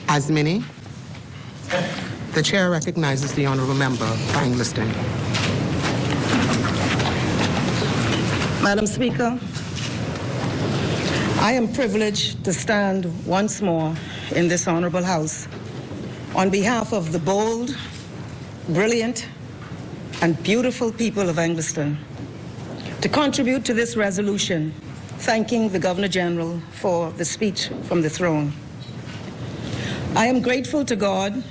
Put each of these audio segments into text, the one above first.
As many, the chair recognizes the honorable member for Engleston. Madam Speaker, I am privileged to stand once more in this honorable House on behalf of the bold, brilliant, and beautiful people of Engleston to contribute to this resolution, thanking the Governor General for the speech from the throne. I am grateful to God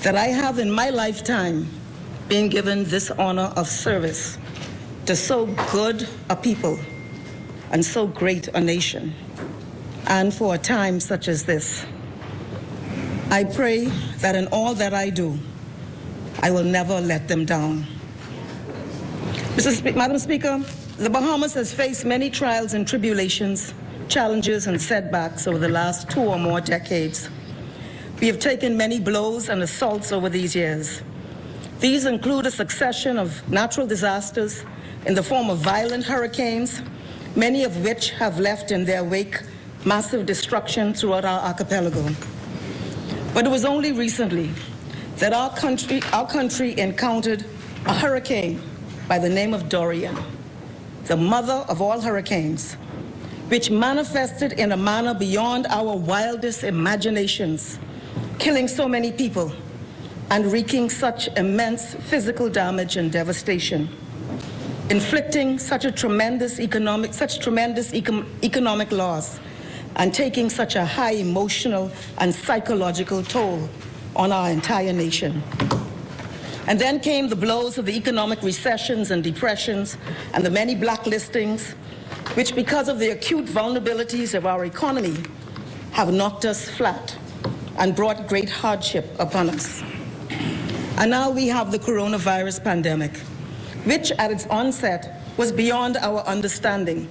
that I have in my lifetime been given this honor of service to so good a people and so great a nation, and for a time such as this. I pray that in all that I do, I will never let them down. Madam Speaker, the Bahamas has faced many trials and tribulations, challenges and setbacks over the last 2 or more decades. We have taken many blows and assaults over these years. These include a succession of natural disasters in the form of violent hurricanes, many of which have left in their wake massive destruction throughout our archipelago. But it was only recently that our country encountered a hurricane by the name of Dorian, the mother of all hurricanes, which manifested in a manner beyond our wildest imaginations, killing so many people and wreaking such immense physical damage and devastation, inflicting such tremendous economic loss, and taking such a high emotional and psychological toll on our entire nation. And then came the blows of the economic recessions and depressions and the many blacklistings, which, because of the acute vulnerabilities of our economy, have knocked us flat and brought great hardship upon us. And now we have the coronavirus pandemic, which at its onset was beyond our understanding.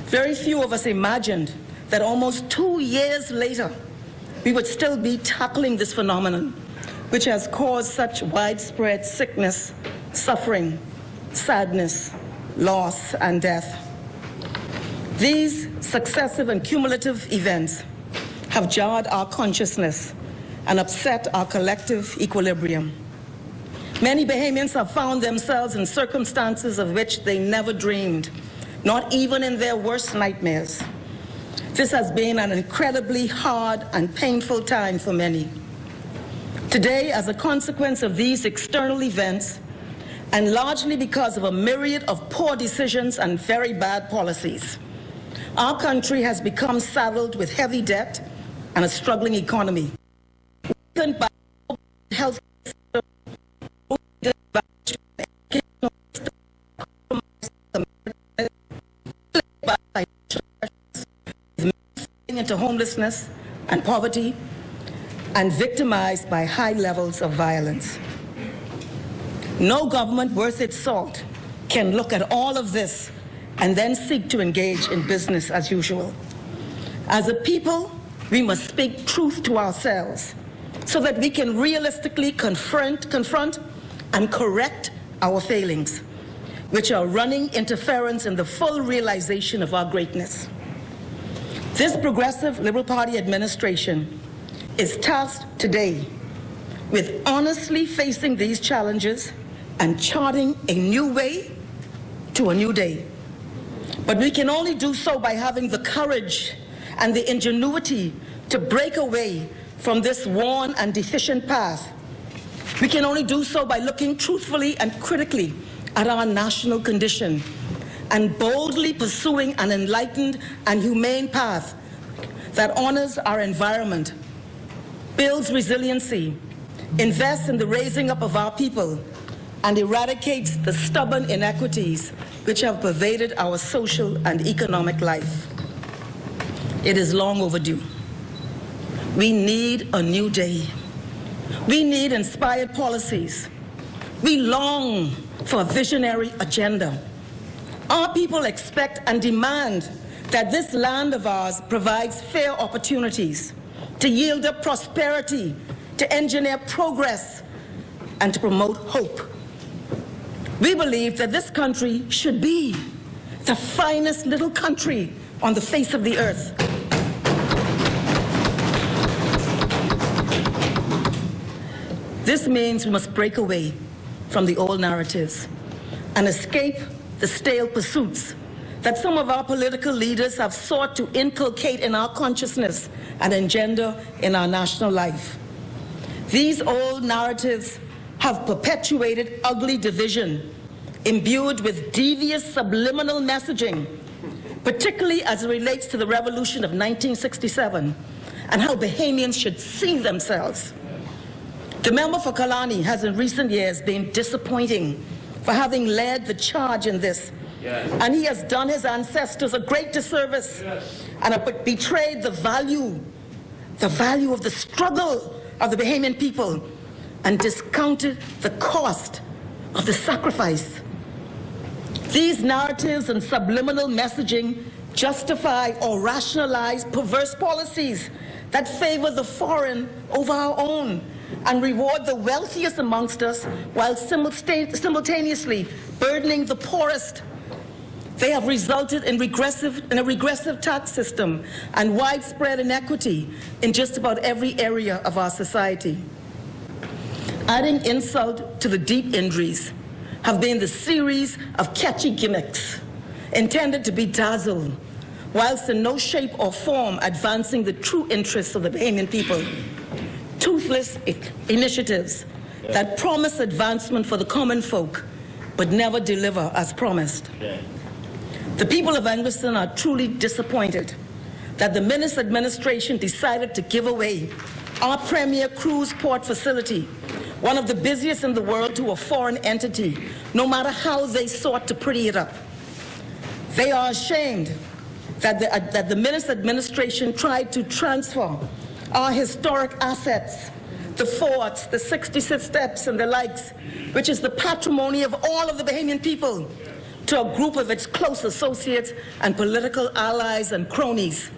Very few of us imagined that almost 2 years later, we would still be tackling this phenomenon, which has caused such widespread sickness, suffering, sadness, loss, and death. These successive and cumulative events have jarred our consciousness and upset our collective equilibrium. Many Bahamians have found themselves in circumstances of which they never dreamed, not even in their worst nightmares. This has been an incredibly hard and painful time for many. Today, as a consequence of these external events, and largely because of a myriad of poor decisions and very bad policies, our country has become saddled with heavy debt and a struggling economy, weakened by health into homelessness and poverty, and victimized by high levels of violence. No government worth its salt can look at all of this and then seek to engage in business as usual. As a people, we must speak truth to ourselves so that we can realistically confront and correct our failings, which are running interference in the full realization of our greatness. This progressive Liberal Party administration is tasked today with honestly facing these challenges and charting a new way to a new day. But we can only do so by having the courage and the ingenuity to break away from this worn and deficient path. We can only do so by looking truthfully and critically at our national condition and boldly pursuing an enlightened and humane path that honors our environment, builds resiliency, invests in the raising up of our people, and eradicates the stubborn inequities which have pervaded our social and economic life. It is long overdue. We need a new day. We need inspired policies. We long for a visionary agenda. Our people expect and demand that this land of ours provides fair opportunities to yield up prosperity, to engineer progress, and to promote hope. We believe that this country should be the finest little country on the face of the earth. This means we must break away from the old narratives and escape the stale pursuits that some of our political leaders have sought to inculcate in our consciousness and engender in our national life. These old narratives have perpetuated ugly division, imbued with devious subliminal messaging, particularly as it relates to the revolution of 1967 and how Bahamians should see themselves. The member for Kalani has in recent years been disappointing for having led the charge in this. Yes. And he has done his ancestors a great disservice. Yes. And betrayed the value of the struggle of the Bahamian people and discounted the cost of the sacrifice. These narratives and subliminal messaging justify or rationalize perverse policies that favor the foreign over our own and reward the wealthiest amongst us while simultaneously burdening the poorest. They have resulted in a regressive tax system and widespread inequity in just about every area of our society. Adding insult to the deep injuries have been the series of catchy gimmicks intended to bedazzle, whilst in no shape or form advancing the true interests of the Bahamian people. Toothless initiatives that promise advancement for the common folk, but never deliver as promised. The people of Engleston are truly disappointed that the Minister administration decided to give away our premier cruise port facility, one of the busiest in the world, to a foreign entity, no matter how they sought to pretty it up. They are ashamed that the Minister administration tried to transfer our historic assets, the forts, the 66 steps and the likes, which is the patrimony of all of the Bahamian people, to a group of its close associates and political allies and cronies.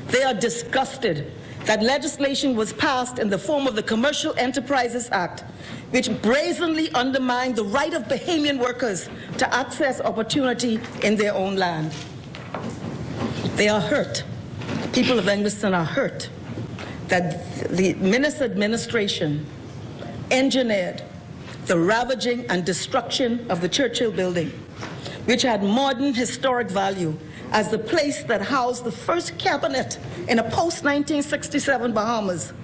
They are disgusted that legislation was passed in the form of the Commercial Enterprises Act, which brazenly undermined the right of Bahamian workers to access opportunity in their own land. They are hurt. The people of Engleston are hurt that the Minister administration engineered the ravaging and destruction of the Churchill building, which had modern historic value as the place that housed the first cabinet in a post-1967 Bahamas,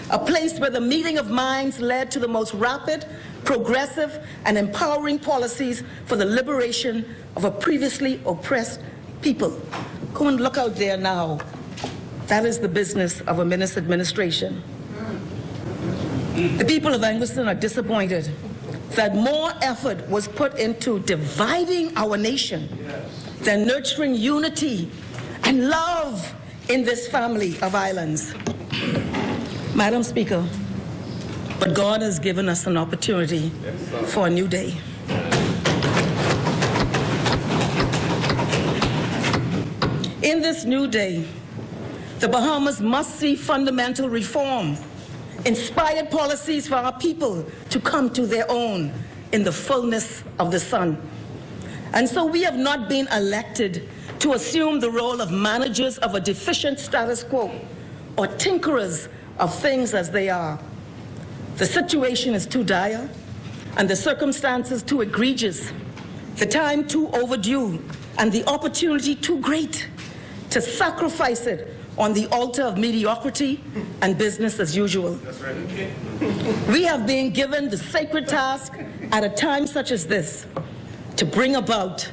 a place where the meeting of minds led to the most rapid, progressive, and empowering policies for the liberation of a previously oppressed people. Go and look out there now. That is the business of a Minister administration. The people of Engleston are disappointed that more effort was put into dividing our nation than nurturing unity and love in this family of islands. Madam Speaker, but God has given us an opportunity for a new day. In this new day, the Bahamas must see fundamental reform, inspired policies for our people to come to their own in the fullness of the sun. And so we have not been elected to assume the role of managers of a deficient status quo or tinkerers of things as they are. The situation is too dire and the circumstances too egregious, the time too overdue, and the opportunity too great to sacrifice it on the altar of mediocrity and business as usual. That's right. We have been given the sacred task at a time such as this to bring about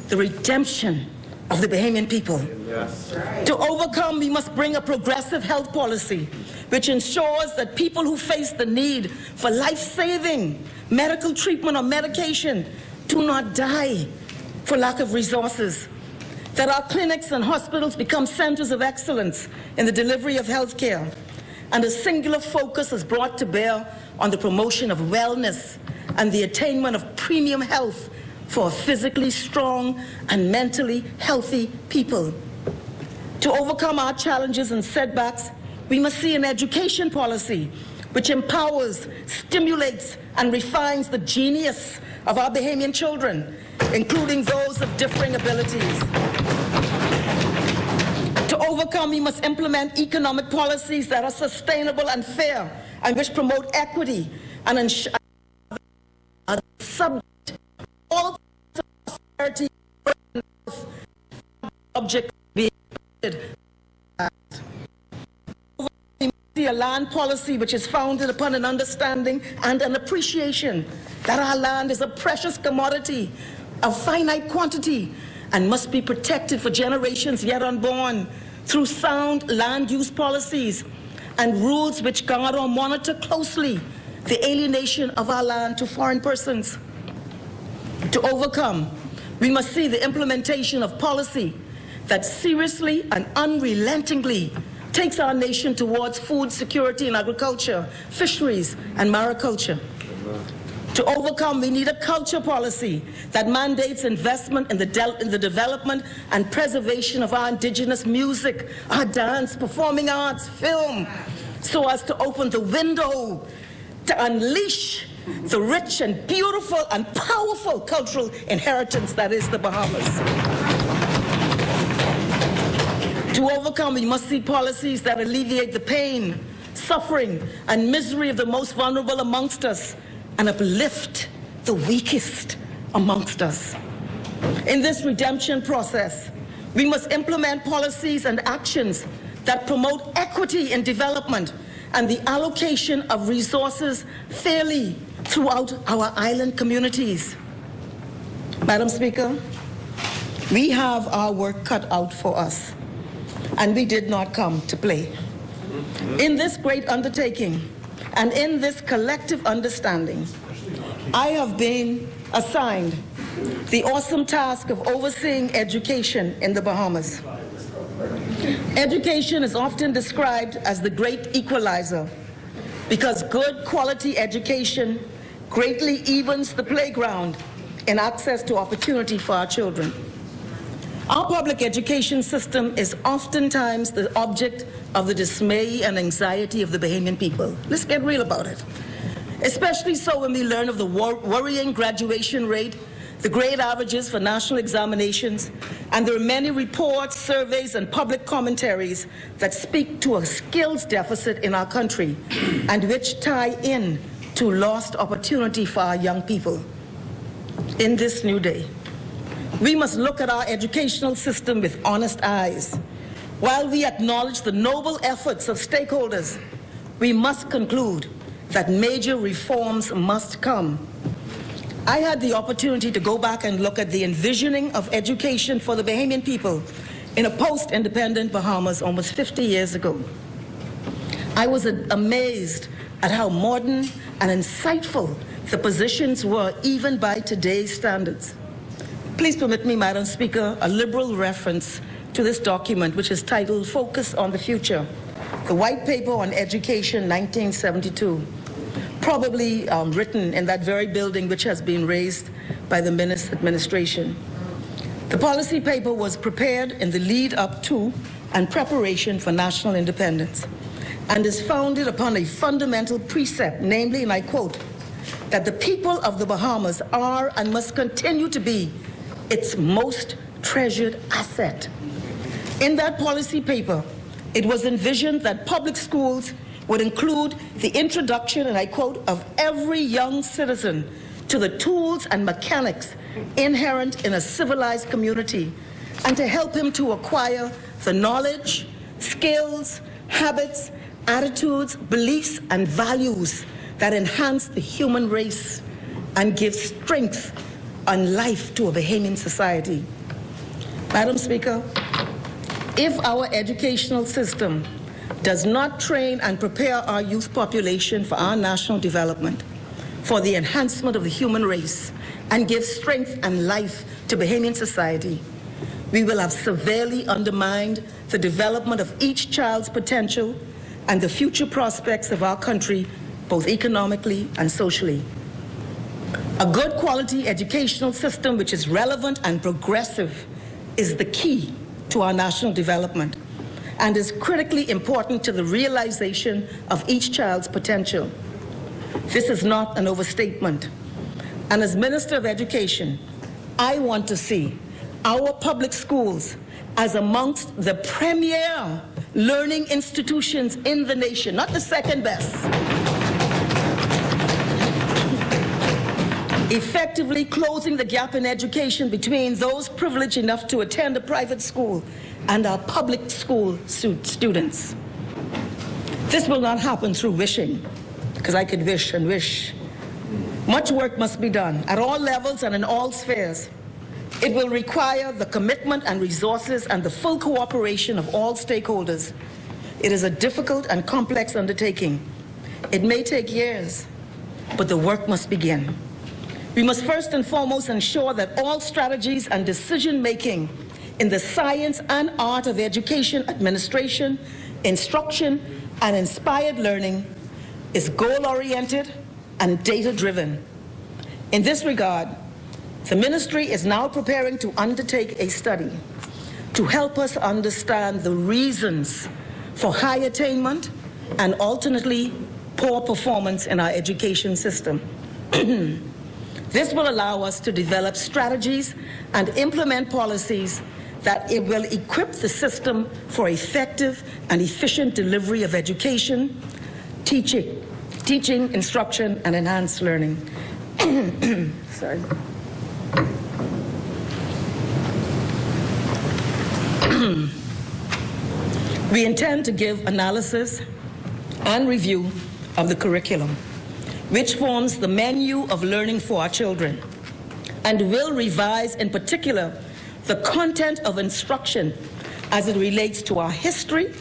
the redemption of the Bahamian people. Yes. To overcome, we must bring a progressive health policy which ensures that people who face the need for life-saving medical treatment or medication do not die for lack of resources. That our clinics and hospitals become centers of excellence in the delivery of health care, and a singular focus is brought to bear on the promotion of wellness and the attainment of premium health for a physically strong and mentally healthy people. To overcome our challenges and setbacks, we must see an education policy which empowers, stimulates, and refines the genius of our Bahamian children, including those of differing abilities. To overcome, we must implement economic policies that are sustainable and fair and which promote equity and ensure the subject all prosperity object being a land policy which is founded upon an understanding and an appreciation that our land is a precious commodity of finite quantity and must be protected for generations yet unborn through sound land use policies and rules which guard or monitor closely the alienation of our land to foreign persons. To overcome, we must see the implementation of policy that seriously and unrelentingly takes our nation towards food security in agriculture, fisheries, and mariculture. To overcome, we need a culture policy that mandates investment in the development and preservation of our indigenous music, our dance, performing arts, film, so as to open the window to unleash the rich and beautiful and powerful cultural inheritance that is the Bahamas. To overcome, we must see policies that alleviate the pain, suffering, and misery of the most vulnerable amongst us and uplift the weakest amongst us. In this redemption process, we must implement policies and actions that promote equity in development and the allocation of resources fairly throughout our island communities. Madam Speaker, we have our work cut out for us, and we did not come to play. In this great undertaking and in this collective understanding, I have been assigned the awesome task of overseeing education in the Bahamas. Education is often described as the great equalizer because good quality education greatly evens the playground in access to opportunity for our children. Our public education system is oftentimes the object of the dismay and anxiety of the Bahamian people. Let's get real about it. Especially so when we learn of the worrying graduation rate, the grade averages for national examinations, and there are many reports, surveys, and public commentaries that speak to a skills deficit in our country and which tie in to lost opportunity for our young people. In this new day, we must look at our educational system with honest eyes. While we acknowledge the noble efforts of stakeholders, we must conclude that major reforms must come. I had the opportunity to go back and look at the envisioning of education for the Bahamian people in a post-independent Bahamas almost 50 years ago. I was amazed at how modern and insightful the positions were even by today's standards. Please permit me, Madam Speaker, a liberal reference to this document, which is titled Focus on the Future, the White Paper on Education, 1972, probably written in that very building which has been raised by the Minister administration. The policy paper was prepared in the lead up to and preparation for national independence and is founded upon a fundamental precept, namely, and I quote, that the people of the Bahamas are and must continue to be its most treasured asset. In that policy paper, it was envisioned that public schools would include the introduction, and I quote, of every young citizen to the tools and mechanics inherent in a civilized community, and to help him to acquire the knowledge, skills, habits, attitudes, beliefs, and values that enhance the human race and give strength and life to a Bahamian society. Madam Speaker, if our educational system does not train and prepare our youth population for our national development, for the enhancement of the human race, and give strength and life to Bahamian society, we will have severely undermined the development of each child's potential and the future prospects of our country, both economically and socially. A good quality educational system which is relevant and progressive is the key to our national development and is critically important to the realization of each child's potential. This is not an overstatement. And as Minister of Education, I want to see our public schools as amongst the premier learning institutions in the nation, not the second best, effectively closing the gap in education between those privileged enough to attend a private school and our public school students. This will not happen through wishing, because I could wish and wish. Much work must be done at all levels and in all spheres. It will require the commitment and resources and the full cooperation of all stakeholders. It is a difficult and complex undertaking. It may take years, but the work must begin. We must first and foremost ensure that all strategies and decision-making in the science and art of education administration, instruction, and inspired learning is goal-oriented and data-driven. In this regard, the ministry is now preparing to undertake a study to help us understand the reasons for high attainment and alternately poor performance in our education system. This will allow us to develop strategies and implement policies that it will equip the system for effective and efficient delivery of education, teaching, instruction, and enhanced learning. Sorry. We intend to give analysis and review of the curriculum, which forms the menu of learning for our children, and will revise in particular the content of instruction as it relates to our history,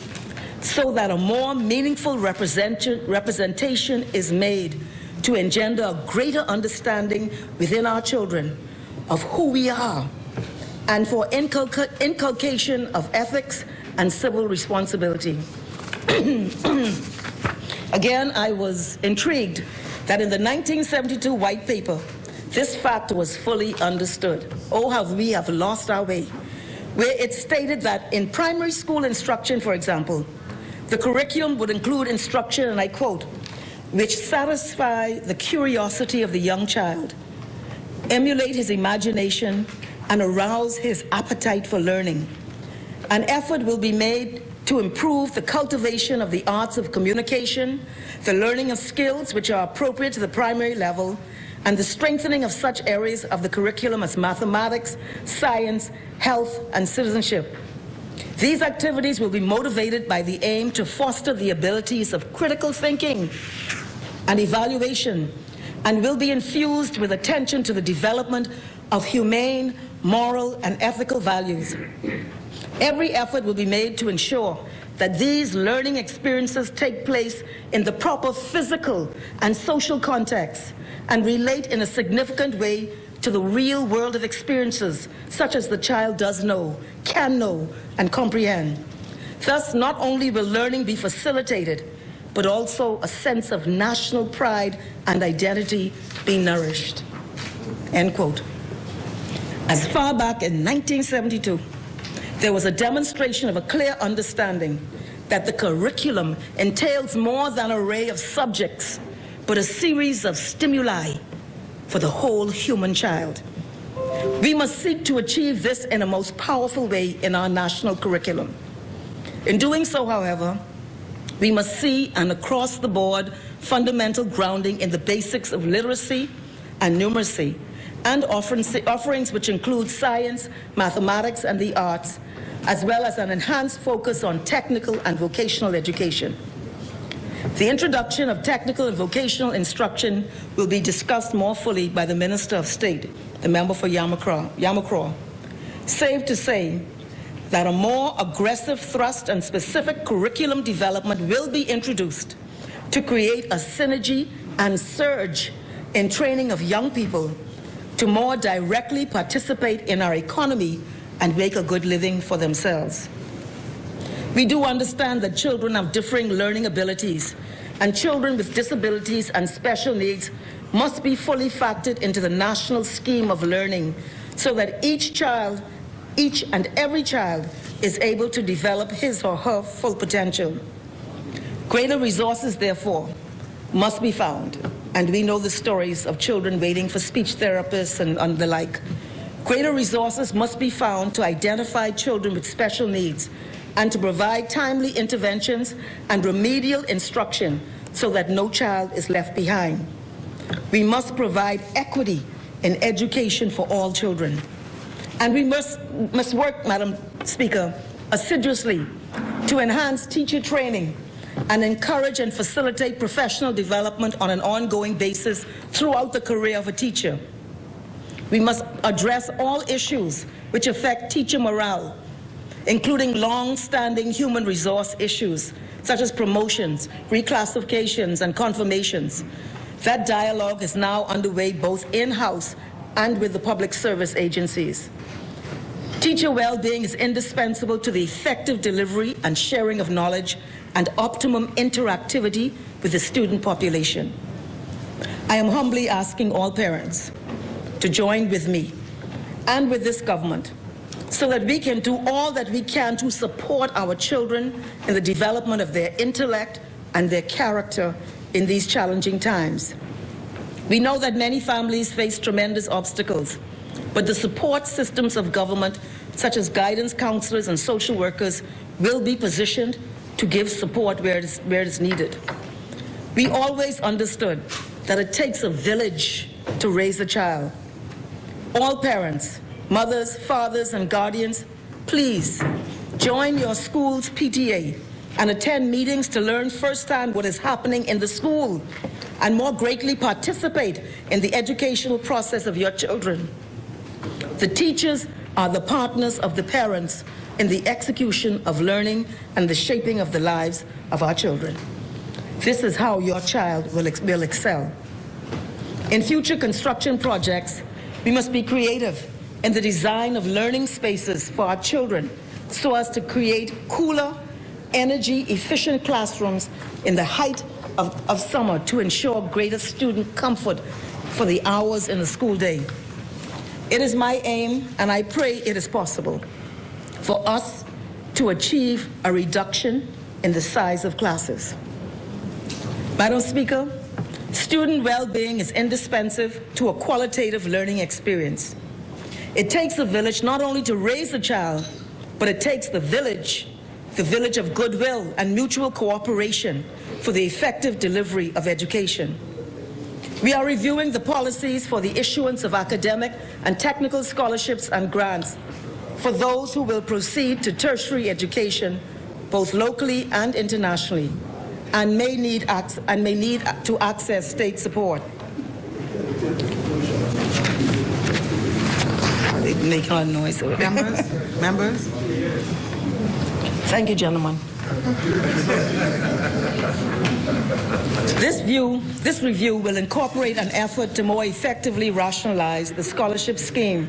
so that a more meaningful representation is made to engender a greater understanding within our children of who we are, and for inculcation of ethics and civil responsibility. Again, I was intrigued that in the 1972 white paper, this fact was fully understood. Oh, how we have lost our way. Where it stated that in primary school instruction, for example, the curriculum would include instruction, and I quote, which satisfy the curiosity of the young child, emulate his imagination, and arouse his appetite for learning. An effort will be made to improve the cultivation of the arts of communication, the learning of skills which are appropriate to the primary level, and the strengthening of such areas of the curriculum as mathematics, science, health, and citizenship. These activities will be motivated by the aim to foster the abilities of critical thinking and evaluation, and will be infused with attention to the development of humane, moral, and ethical values. Every effort will be made to ensure that these learning experiences take place in the proper physical and social context and relate in a significant way to the real world of experiences such as the child does know, can know, and comprehend. Thus, not only will learning be facilitated, but also a sense of national pride and identity be nourished. End quote. As far back in 1972, there was a demonstration of a clear understanding that the curriculum entails more than an array of subjects, but a series of stimuli for the whole human child. We must seek to achieve this in a most powerful way in our national curriculum. In doing so, however, we must see an across-the-board fundamental grounding in the basics of literacy and numeracy, and offerings which include science, mathematics, and the arts, as well as an enhanced focus on technical and vocational education. The introduction of technical and vocational instruction will be discussed more fully by the Minister of State, the member for Yamakwa. Safe to say that a more aggressive thrust and specific curriculum development will be introduced to create a synergy and surge in training of young people to more directly participate in our economy and make a good living for themselves. We do understand that children have differing learning abilities, and children with disabilities and special needs must be fully factored into the national scheme of learning so that each and every child is able to develop his or her full potential. Greater resources, therefore, must be found, and we know the stories of children waiting for speech therapists and the like. Greater resources must be found to identify children with special needs and to provide timely interventions and remedial instruction so that no child is left behind. We must provide equity in education for all children. And we must work, Madam Speaker, assiduously to enhance teacher training and encourage and facilitate professional development on an ongoing basis throughout the career of a teacher. We must address all issues which affect teacher morale, including long-standing human resource issues such as promotions, reclassifications, and confirmations. That dialogue is now underway both in-house and with the public service agencies. Teacher well-being is indispensable to the effective delivery and sharing of knowledge and optimum interactivity with the student population. I am humbly asking all parents to join with me and with this government so that we can do all that we can to support our children in the development of their intellect and their character in these challenging times. We know that many families face tremendous obstacles, but the support systems of government, such as guidance counselors and social workers, will be positioned to give support where it is needed. We always understood that it takes a village to raise a child. All parents, mothers, fathers, and guardians, please join your school's PTA and attend meetings to learn firsthand what is happening in the school and more greatly participate in the educational process of your children. The teachers are the partners of the parents in the execution of learning and the shaping of the lives of our children. This is how your child will excel. In future construction projects, we must be creative in the design of learning spaces for our children so as to create cooler, energy-efficient classrooms in the height of summer to ensure greater student comfort for the hours in the school day. It is my aim, and I pray it is possible, for us to achieve a reduction in the size of classes. Madam Speaker, student well-being is indispensable to a qualitative learning experience. It takes a village not only to raise a child, but it takes the village of goodwill and mutual cooperation for the effective delivery of education. We are reviewing the policies for the issuance of academic and technical scholarships and grants for those who will proceed to tertiary education, both locally and internationally, and may need to access state support. They make a lot of noise over there. Members? Thank you, gentlemen. This review will incorporate an effort to more effectively rationalize the scholarship scheme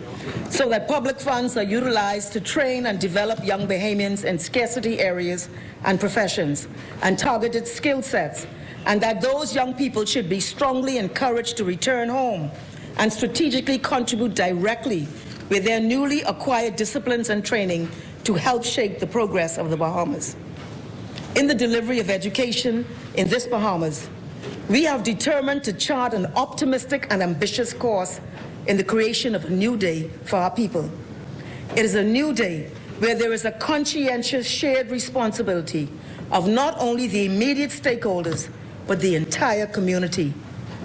so that public funds are utilized to train and develop young Bahamians in scarcity areas and professions and targeted skill sets, and that those young people should be strongly encouraged to return home and strategically contribute directly with their newly acquired disciplines and training to help shape the progress of the Bahamas. In the delivery of education in this Bahamas, we have determined to chart an optimistic and ambitious course in the creation of a new day for our people. It is a new day where there is a conscientious shared responsibility of not only the immediate stakeholders, but the entire community,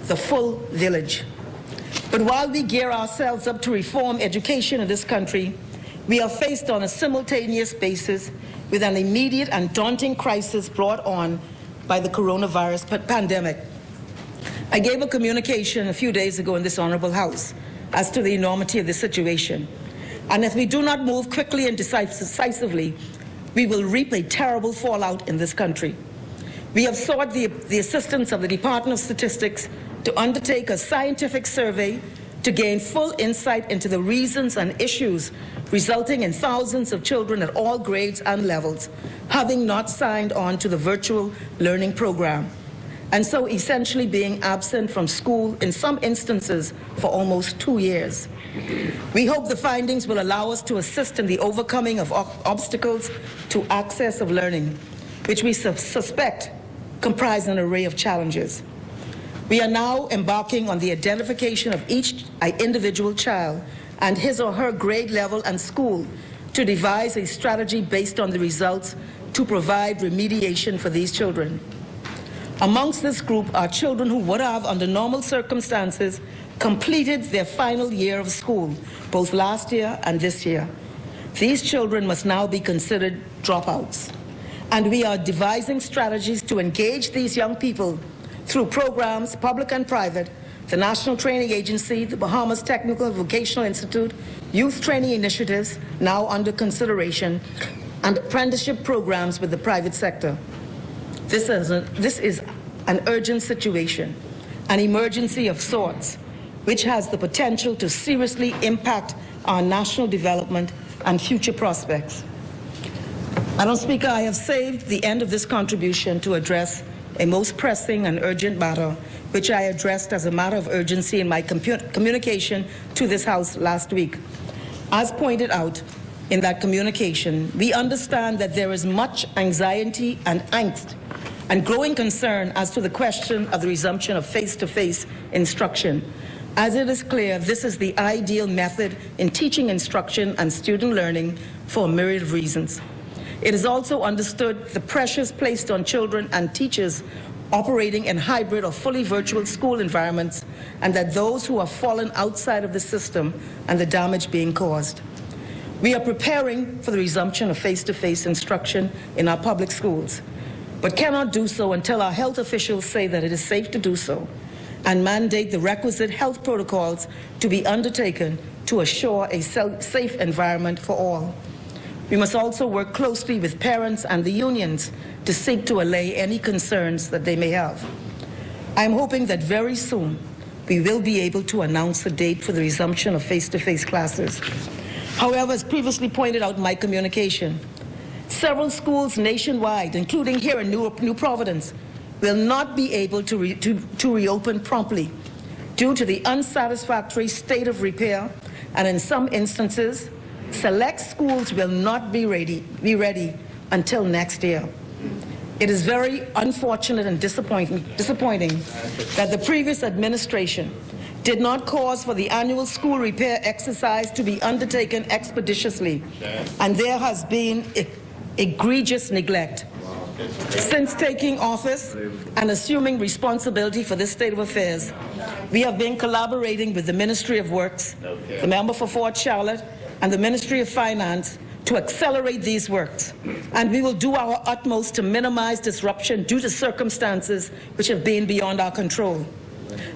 the full village. But while we gear ourselves up to reform education in this country, we are faced on a simultaneous basis with an immediate and daunting crisis brought on by the coronavirus pandemic. I gave a communication a few days ago in this Honorable House as to the enormity of the situation. And if we do not move quickly and decisively, we will reap a terrible fallout in this country. We have sought the assistance of the Department of Statistics to undertake a scientific survey to gain full insight into the reasons and issues resulting in thousands of children at all grades and levels having not signed on to the virtual learning program, and so essentially being absent from school in some instances for almost 2 years. We hope the findings will allow us to assist in the overcoming of obstacles to access of learning, which we suspect comprise an array of challenges. We are now embarking on the identification of each individual child and his or her grade level and school to devise a strategy based on the results to provide remediation for these children. Amongst this group are children who would have, under normal circumstances, completed their final year of school, both last year and this year. These children must now be considered dropouts. And we are devising strategies to engage these young people through programs, public and private, the National Training Agency, the Bahamas Technical and Vocational Institute, youth training initiatives now under consideration, and apprenticeship programs with the private sector. This is an urgent situation, an emergency of sorts, which has the potential to seriously impact our national development and future prospects. Madam Speaker, I have saved the end of this contribution to address a most pressing and urgent matter, which I addressed as a matter of urgency in my communication to this House last week. As pointed out in that communication, we understand that there is much anxiety and angst and growing concern as to the question of the resumption of face-to-face instruction. As it is clear, this is the ideal method in teaching instruction and student learning for a myriad of reasons. It is also understood the pressures placed on children and teachers operating in hybrid or fully virtual school environments, and that those who have fallen outside of the system and the damage being caused. We are preparing for the resumption of face-to-face instruction in our public schools, but cannot do so until our health officials say that it is safe to do so and mandate the requisite health protocols to be undertaken to assure a safe environment for all. We must also work closely with parents and the unions to seek to allay any concerns that they may have. I am hoping that very soon we will be able to announce a date for the resumption of face-to-face classes. However, as previously pointed out in my communication, several schools nationwide, including here in New Providence, will not be able to reopen promptly due to the unsatisfactory state of repair, and in some instances, select schools will not be ready until next year. It is very unfortunate and disappointing that the previous administration did not cause for the annual school repair exercise to be undertaken expeditiously, and there has been egregious neglect. Since taking office and assuming responsibility for this state of affairs, we have been collaborating with the Ministry of Works, the member for Fort Charlotte, and the Ministry of Finance to accelerate these works. And we will do our utmost to minimize disruption due to circumstances which have been beyond our control.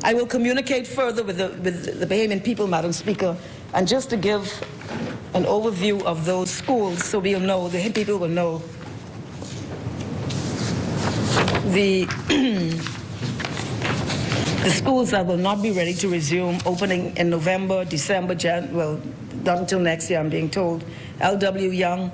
I will communicate further with the Bahamian people, Madam Speaker, and just to give an overview of those schools so we'll know, the people will know. The schools that will not be ready to resume opening in November, December, well, not until next year, I'm being told. L.W. Young,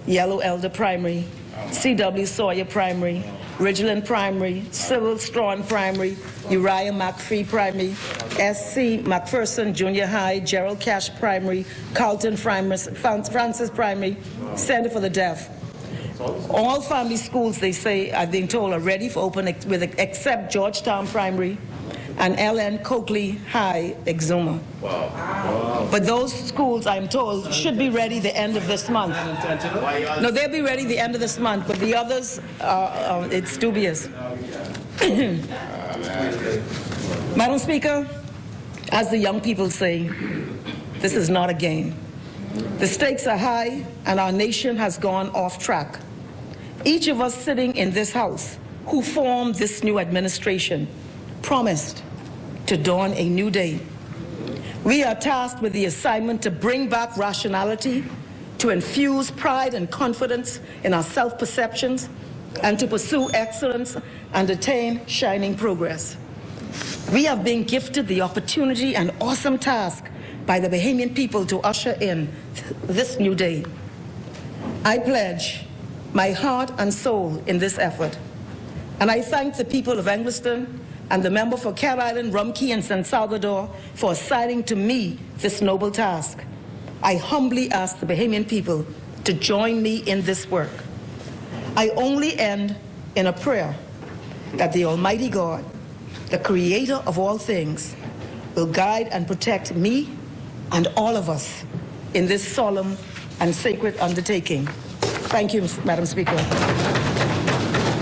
Yellow Elder Primary, C.W. Sawyer Primary, Ridgeland Primary, Civil Strawn Primary, Uriah McPhee Primary, S.C. McPherson Junior High, Gerald Cash Primary, Carlton Francis Primary, Center for the Deaf. All family schools, they say, are being told, are ready for open except Georgetown Primary and L.N. Coakley High, Exuma. Wow. But those schools, I'm told, should be ready the end of this month. No, they'll be ready the end of this month, but the others, it's dubious. Madam Speaker, as the young people say, this is not a game. The stakes are high, and our nation has gone off track. Each of us sitting in this House who formed this new administration promised to dawn a new day. We are tasked with the assignment to bring back rationality, to infuse pride and confidence in our self-perceptions, and to pursue excellence and attain shining progress. We have been gifted the opportunity and awesome task by the Bahamian people to usher in this new day. I pledge my heart and soul in this effort, and I thank the people of Engleston and the member for Cat Island, Rumkey, and San Salvador for assigning to me this noble task. I humbly ask the Bahamian people to join me in this work. I only end in a prayer that the Almighty God, the creator of all things, will guide and protect me and all of us in this solemn and sacred undertaking. Thank you, Madam Speaker.